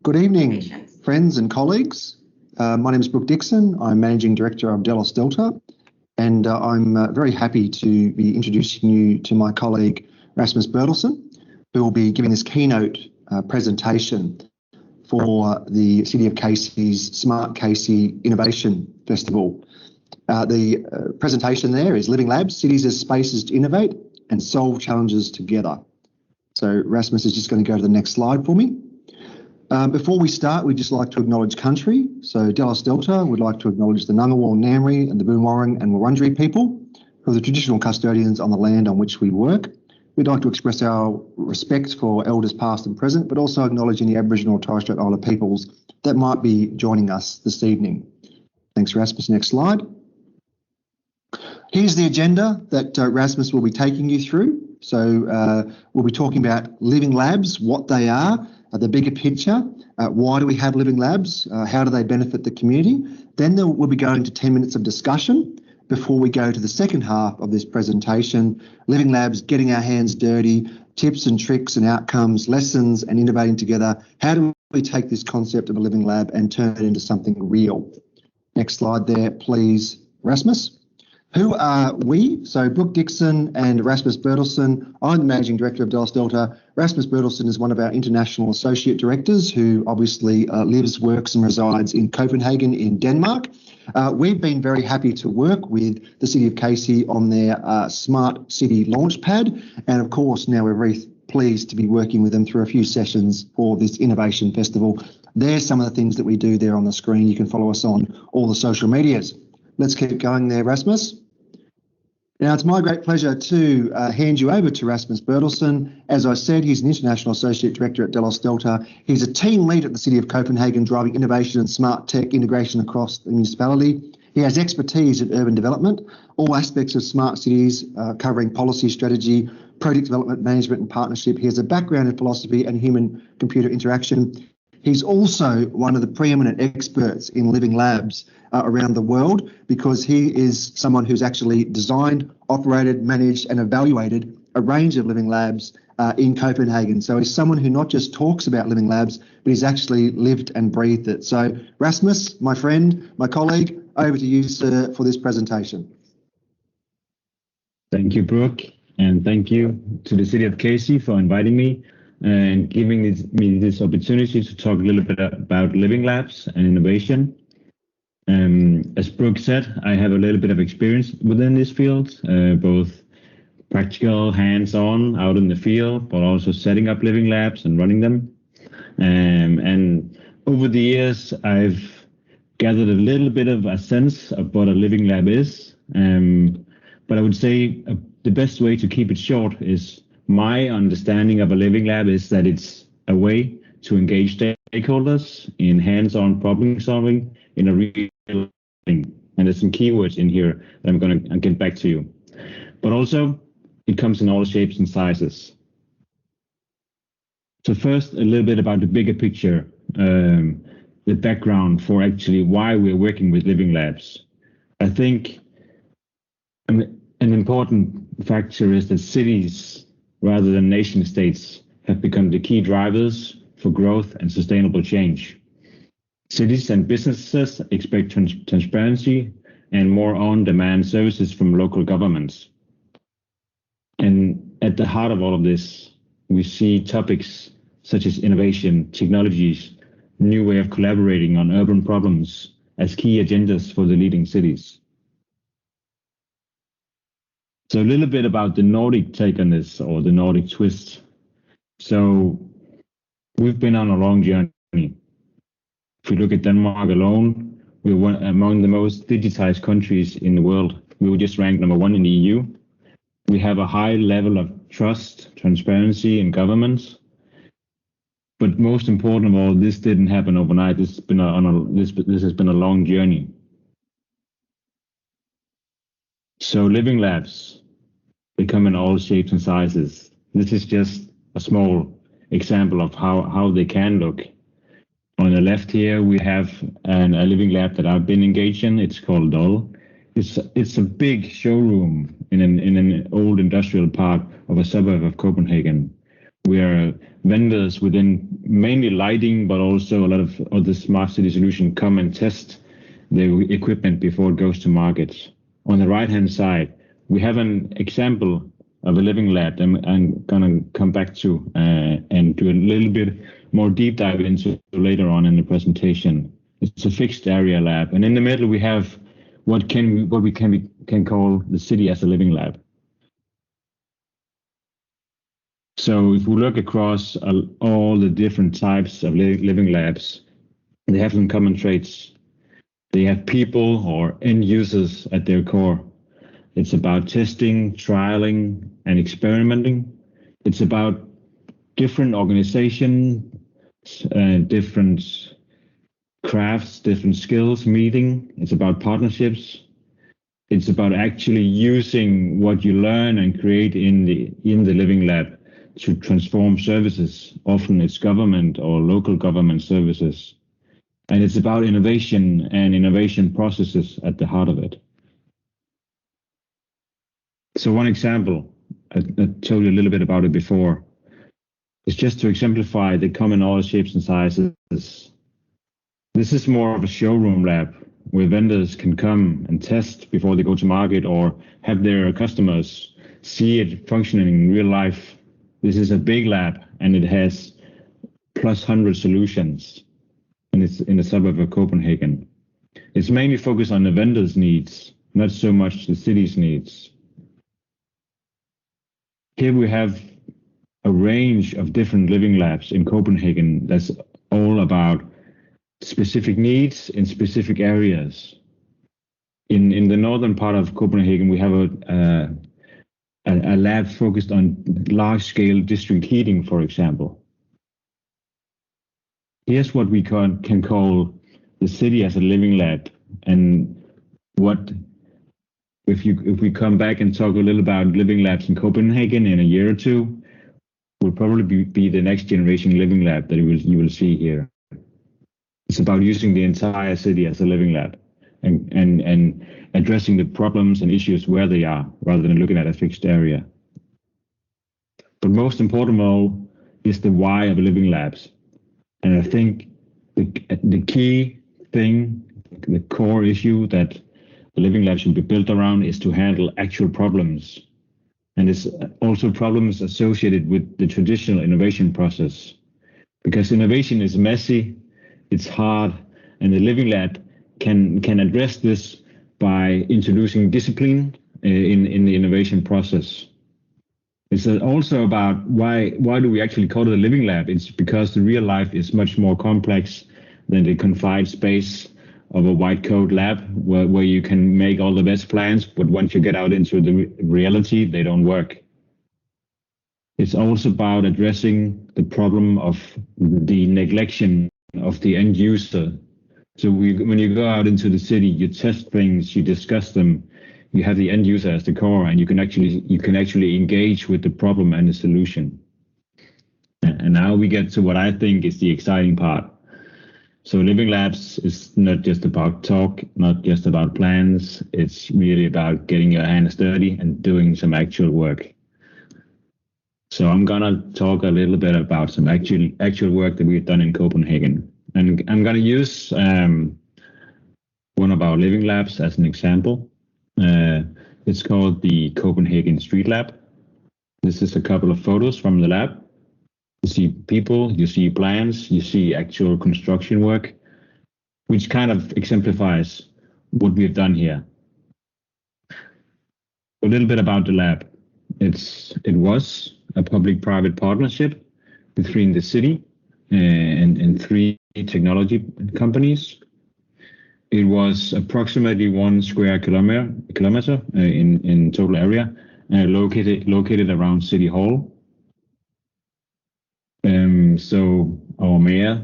Good evening, friends and colleagues. My name is Brooke Dixon. I'm Managing Director of Delos Delta, and I'm very happy to be introducing you to my colleague Rasmus Bertelsen, who will be giving this keynote presentation for the City of Casey's Smart Casey Innovation Festival. The presentation there is Living Labs, Cities as Spaces to Innovate and Solve Challenges Together. So Rasmus is just going to go to the next slide for me. Before we start, we'd just like to acknowledge country. So Delos Delta would like to acknowledge the Ngunnawal, Ngambri and the Boonwurrung and Wurundjeri people, who are the traditional custodians on the land on which we work. We'd like to express our respect for elders past and present, but also acknowledge any Aboriginal or Torres Strait Islander peoples that might be joining us this evening. Thanks, Rasmus. Next slide. Here's the agenda that Rasmus will be taking you through. So we'll be talking about living labs, what they are, the bigger picture, why do we have living labs, how do they benefit the community. Then we'll be going to 10 minutes of discussion before we go to the second half of this presentation, living labs, getting our hands dirty, tips and tricks and outcomes, lessons and innovating together. How do we take this concept of a living lab and turn it into something real? Next slide there, please, Rasmus. Who are we? So Brooke Dixon and Rasmus Bertelsen. I'm the Managing Director of Delos Delta. Rasmus Bertelsen is one of our International Associate Directors who obviously lives, works and resides in Copenhagen in Denmark. We've been very happy to work with the City of Casey on their Smart City Launchpad. And of course, now we're very pleased to be working with them through a few sessions for this Innovation Festival. There's some of the things that we do there on the screen. You can follow us on all the social medias. Let's keep going there, Rasmus. Now, it's my great pleasure to hand you over to Rasmus Bertelsen. As I said, he's an International Associate Director at Delos Delta. He's a team lead at the City of Copenhagen, driving innovation and smart tech integration across the municipality. He has expertise in urban development, all aspects of smart cities, covering policy, strategy, project development, management and partnership. He has a background in philosophy and human-computer interaction. He's also one of the preeminent experts in living labs around the world because he is someone who's actually designed, operated, managed and evaluated a range of living labs in Copenhagen. So he's someone who not just talks about living labs, but he's actually lived and breathed it. So Rasmus, my friend, my colleague, over to you, sir, for this presentation. Thank you, Brooke, and thank you to the City of Casey for inviting me and giving me this opportunity to talk a little bit about living labs and innovation. As Brooke said, I have a little bit of experience within this field, both practical, hands-on, out in the field, but also setting up living labs and running them. And over the years, I've gathered a little bit of a sense of what a living lab is. But I would say the best way to keep it short is my understanding of a living lab is that it's a way to engage stakeholders in hands-on problem solving in a real thing. And there's some keywords in here that I'm going to get back to you. But also, it comes in all shapes and sizes. So first, a little bit about the bigger picture, the background for actually why we're working with living labs. I think an important factor is that cities, rather than nation states, have become the key drivers for growth and sustainable change. Cities and businesses expect transparency and more on-demand services from local governments. And at the heart of all of this, we see topics such as innovation, technologies, new way of collaborating on urban problems as key agendas for the leading cities. So a little bit about the Nordic take on this, or the Nordic Twist. So we've been on a long journey. If we look at Denmark alone, we're among the most digitized countries in the world. We were just ranked #1 in the EU. We have a high level of trust, transparency in governments. But most important of all, this didn't happen overnight. This has been a long journey. So living labs, they come in all shapes and sizes. This is just a small example of how they can look. On the left here, we have a living lab that I've been engaged in. It's called Doll. It's a big showroom in an old industrial park of a suburb of Copenhagen, We are vendors within mainly lighting, but also a lot of other smart city solutions come and test the equipment before it goes to market. On the right-hand side, we have an example of a living lab I'm gonna come back to and do a little bit more deep dive into later on in the presentation. It's a fixed area lab, and in the middle we have what we can call the city as a living lab. So if we look across all the different types of living labs, they have some common traits. They have people or end users at their core. It's about testing, trialing, and experimenting. It's about different organizations, different crafts, different skills meeting. It's about partnerships. It's about actually using what you learn and create in the living lab to transform services. Often it's government or local government services. And it's about innovation and innovation processes at the heart of it. So one example, I told you a little bit about it before, is just to exemplify the common all shapes and sizes. This is more of a showroom lab where vendors can come and test before they go to market or have their customers see it functioning in real life. This is a big lab and it has plus 100 solutions, and it's in the suburb of Copenhagen. It's mainly focused on the vendors' needs, not so much the city's needs. Here we have a range of different living labs in Copenhagen that's all about specific needs in specific areas. In the northern part of Copenhagen, we have a lab focused on large-scale district heating, for example. Here's what we can call the city as a living lab, and what if we come back and talk a little about living labs in Copenhagen in a year or two, will probably be the next generation living lab that you will see here. It's about using the entire city as a living lab and addressing the problems and issues where they are, rather than looking at a fixed area. But most important of all is the why of living labs. And I think the key thing, the core issue that the living lab should be built around is to handle actual problems. And it's also problems associated with the traditional innovation process. Because innovation is messy, it's hard, and the living lab can address this by introducing discipline in the innovation process. It's also about why do we actually call it a living lab? It's because the real life is much more complex than the confined space of a white coat lab where you can make all the best plans, but once you get out into the reality, they don't work. It's also about addressing the problem of the neglection of the end user. So when you go out into the city, you test things, you discuss them, you have the end user as the core, and you can actually engage with the problem and the solution. And now we get to what I think is the exciting part. So living labs is not just about talk, not just about plans. It's really about getting your hands dirty and doing some actual work. So I'm gonna talk a little bit about some actual work that we've done in Copenhagen, and I'm gonna use one of our living labs as an example. It's called the Copenhagen Street Lab. This is a couple of photos from the lab. You see people, you see plans, you see actual construction work, which kind of exemplifies what we've done here. A little bit about the lab. It was a public-private partnership between the city and 3 technology companies. It was approximately 1 square kilometer in total area, located around City Hall. So our mayor,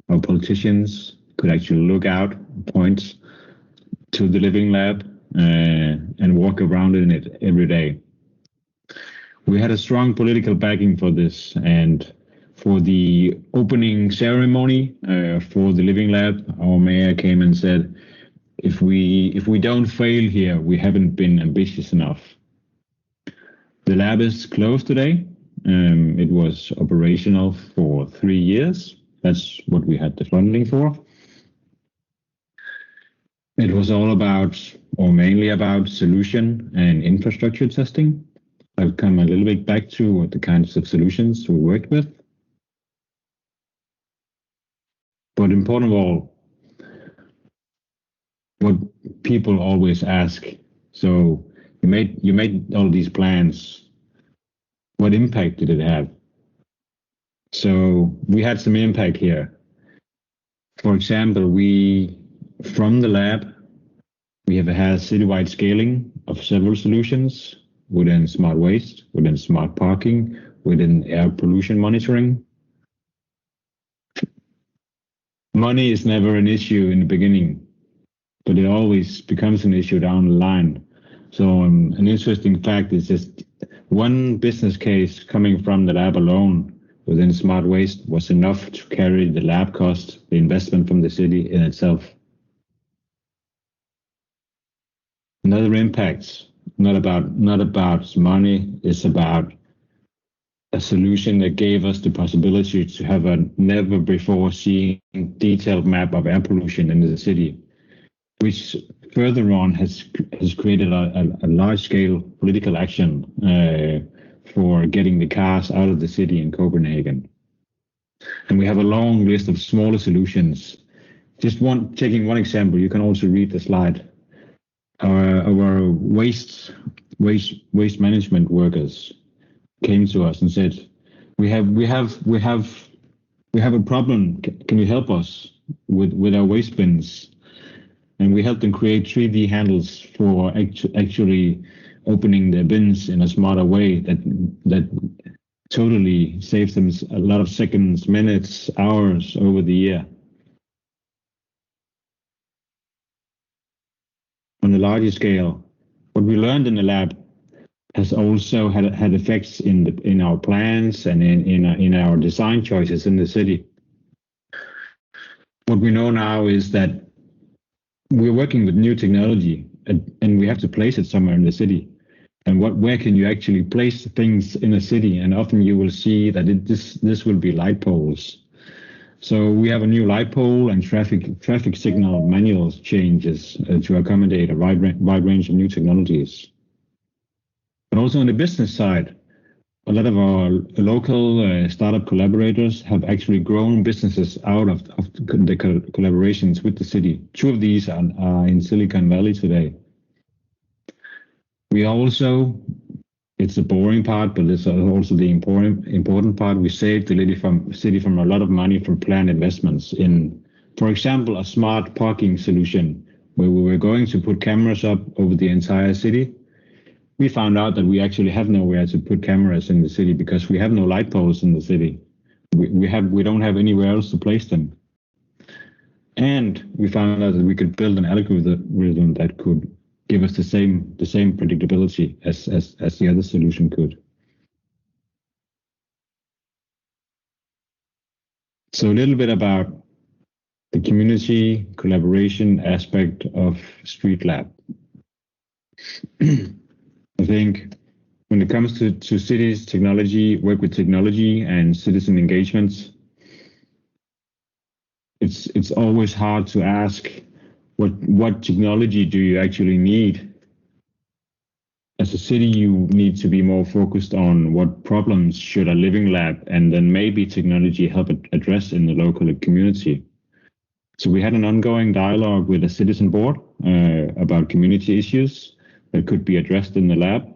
our politicians could actually look out, point to the living lab and walk around in it every day. We had a strong political backing for this, and for the opening ceremony for the living lab, our mayor came and said, if we don't fail here, we haven't been ambitious enough. The lab is closed today, It was operational for 3 years. That's what we had the funding for. It was all about, or mainly about, solution and infrastructure testing. I'll come a little bit back to what the kinds of solutions we worked with. But important of all, what people always ask, so you made all these plans, what impact did it have? So we had some impact here. For example, from the lab, we have had citywide scaling of several solutions within smart waste, within smart parking, within air pollution monitoring. Money is never an issue in the beginning, but it always becomes an issue down the line. So an interesting fact is just one business case coming from the lab alone within smart waste was enough to carry the lab cost, the investment from the city in itself. Another impact, not about money, is about a solution that gave us the possibility to have a never before seen detailed map of air pollution in the city, which further on has created a large-scale political action for getting the cars out of the city in Copenhagen. And we have a long list of smaller solutions. Just taking one example, you can also read the slide. Our waste management workers came to us and said, we have a problem. Can you help us with our waste bins? And we helped them create 3D handles for actually opening their bins in a smarter way that totally saves them a lot of seconds, minutes, hours over the year. On a larger scale, what we learned in the lab has also had effects in our plans and in our design choices in the city. What we know now is that we're working with new technology and we have to place it somewhere in the city. And where can you actually place things in a city? And often you will see that this will be light poles. So we have a new light pole and traffic signal manual changes to accommodate a wide range of new technologies. But also on the business side, a lot of our local startup collaborators have actually grown businesses out of the collaborations with the city. 2 of these are in Silicon Valley today. We also, it's the boring part, but it's also the important part. We saved the city from a lot of money from planned investments in, for example, a smart parking solution where we were going to put cameras up over the entire city. We found out that we actually have nowhere to put cameras in the city because we have no light poles in the city. We don't have anywhere else to place them. And we found out that we could build an algorithm that could give us the same predictability as the other solution could. So a little bit about the community collaboration aspect of Street Lab. I think when it comes to cities, technology, work with technology and citizen engagements, it's always hard to ask what technology do you actually need? As a city, you need to be more focused on what problems should a living lab and then maybe technology help address in the local community. So we had an ongoing dialogue with a citizen board about community issues that could be addressed in the lab.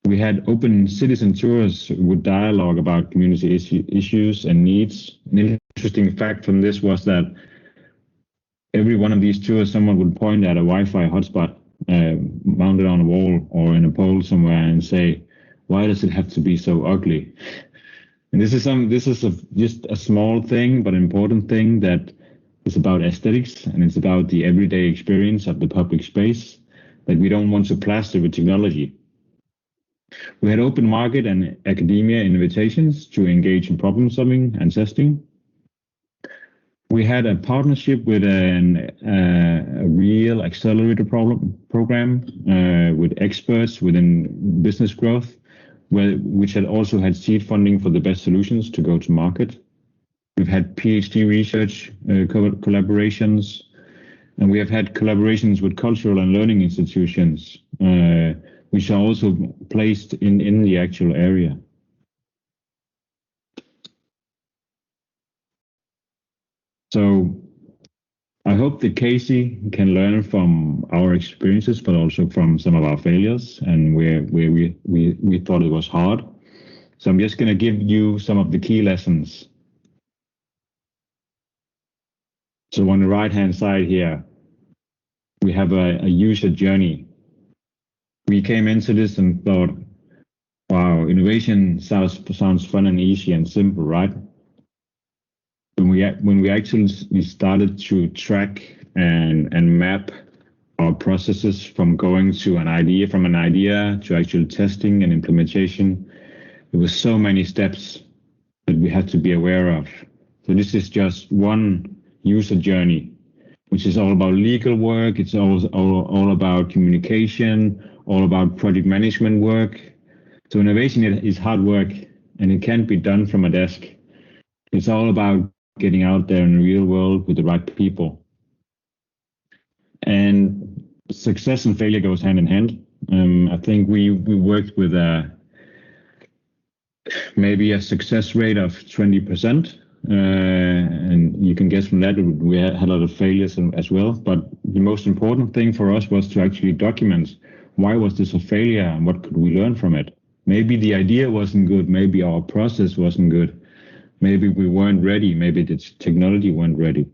We had open citizen tours with dialogue about community issues and needs. An interesting fact from this was that every one of these tours, someone would point at a Wi-Fi hotspot mounted on a wall or in a pole somewhere and say, "Why does it have to be so ugly?" And this is just a small thing, but important thing that is about aesthetics and it's about the everyday experience of the public space that we don't want to plaster with technology. We had open market and academia invitations to engage in problem solving and testing. We had a partnership with a real accelerator program with experts within business growth which had also had seed funding for the best solutions to go to market. We've had PhD research collaborations, and we have had collaborations with cultural and learning institutions, which are also placed in the actual area. So I hope that Casey can learn from our experiences, but also from some of our failures and where we thought it was hard. So I'm just going to give you some of the key lessons. So on the right-hand side here, we have a user journey. We came into this and thought, wow, innovation sounds fun and easy and simple, right? When we actually started to track and map our processes from going to an idea to actual testing and implementation, there were so many steps that we had to be aware of. So this is just one user journey, which is all about legal work. It's all about communication, all about project management work. So innovation is hard work, and it can't be done from a desk. It's all about getting out there in the real world with the right people. And success and failure goes hand in hand. I think we worked with maybe a success rate of 20%. And you can guess from that we had a lot of failures as well. But the most important thing for us was to actually document why was this a failure and what could we learn from it. Maybe the idea wasn't good. Maybe our process wasn't good. Maybe we weren't ready. Maybe the technology weren't ready.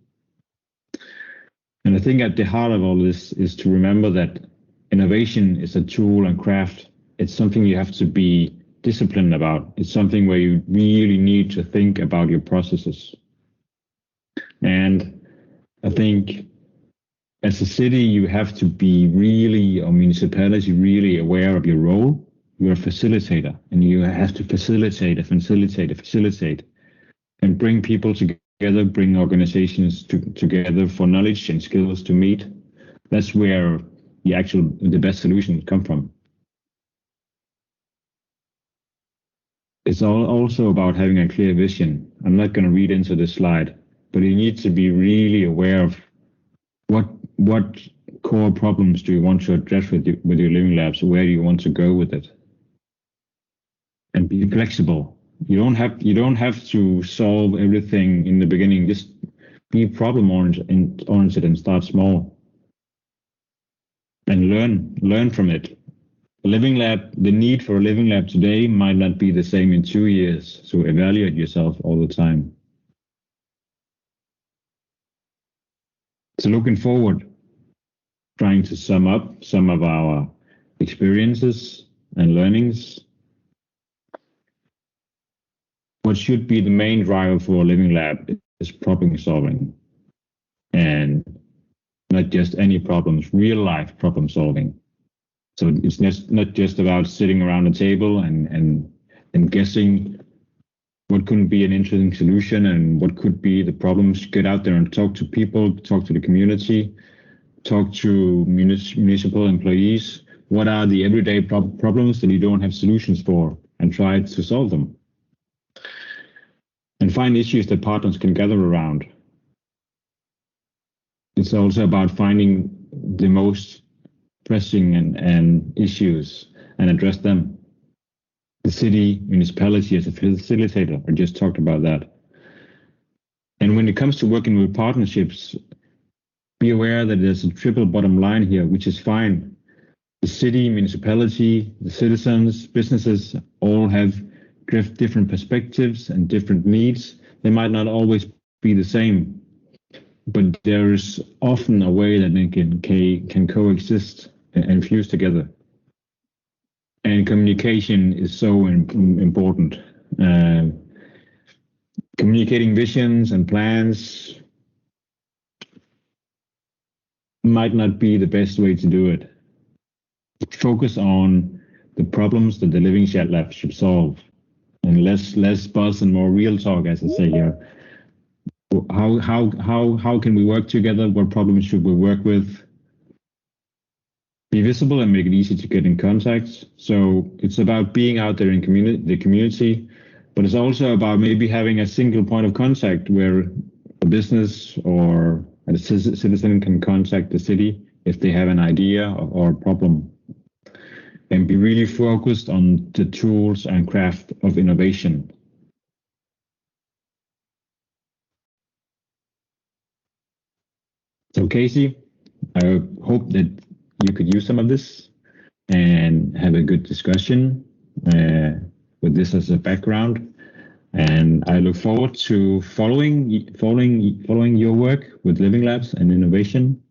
And I think at the heart of all this is to remember that innovation is a tool and craft. It's something you have to be disciplined about. It's something where you really need to think about your processes. And I think as a city, you have to be really, or municipality, really aware of your role. You're a facilitator, and you have to facilitate, and bring people together, bring organizations together for knowledge and skills to meet. That's where the best solutions come from. It's also about having a clear vision. I'm not going to read into this slide, but you need to be really aware of what core problems do you want to address with your living labs? Where do you want to go with it? And be flexible. You don't have to solve everything in the beginning. Just be problem oriented and start small. And learn from it. The need for a living lab today might not be the same in 2 years. So evaluate yourself all the time. So looking forward, trying to sum up some of our experiences and learnings. What should be the main driver for a living lab is problem solving, and not just any problems, real life problem solving. So it's not just about sitting around a table and guessing what could be an interesting solution and what could be the problems. Get out there and talk to people, talk to the community, talk to municipal employees. What are the everyday problems that you don't have solutions for, and try to solve them. And find issues that partners can gather around. It's also about finding the most pressing and issues and address them. The city, municipality as a facilitator, I just talked about that. And when it comes to working with partnerships, be aware that there's a triple bottom line here, which is fine. The city, municipality, the citizens, businesses all have different perspectives and different needs. They might not always be the same, but there is often a way that they can coexist and fuse together. And communication is so important. Communicating visions and plans might not be the best way to do it. Focus on the problems that the Living Lab should solve, and less buzz and more real talk, as I say here. How can we work together? What problems should we work with? be visible and make it easy to get in contact. So it's about being out there in the community, but it's also about maybe having a single point of contact where a business or a citizen can contact the city if they have an idea or a problem, and be really focused on the tools and craft of innovation. So Casey, I hope that you could use some of this and have a good discussion with this as a background. And I look forward to following your work with Living Labs and innovation.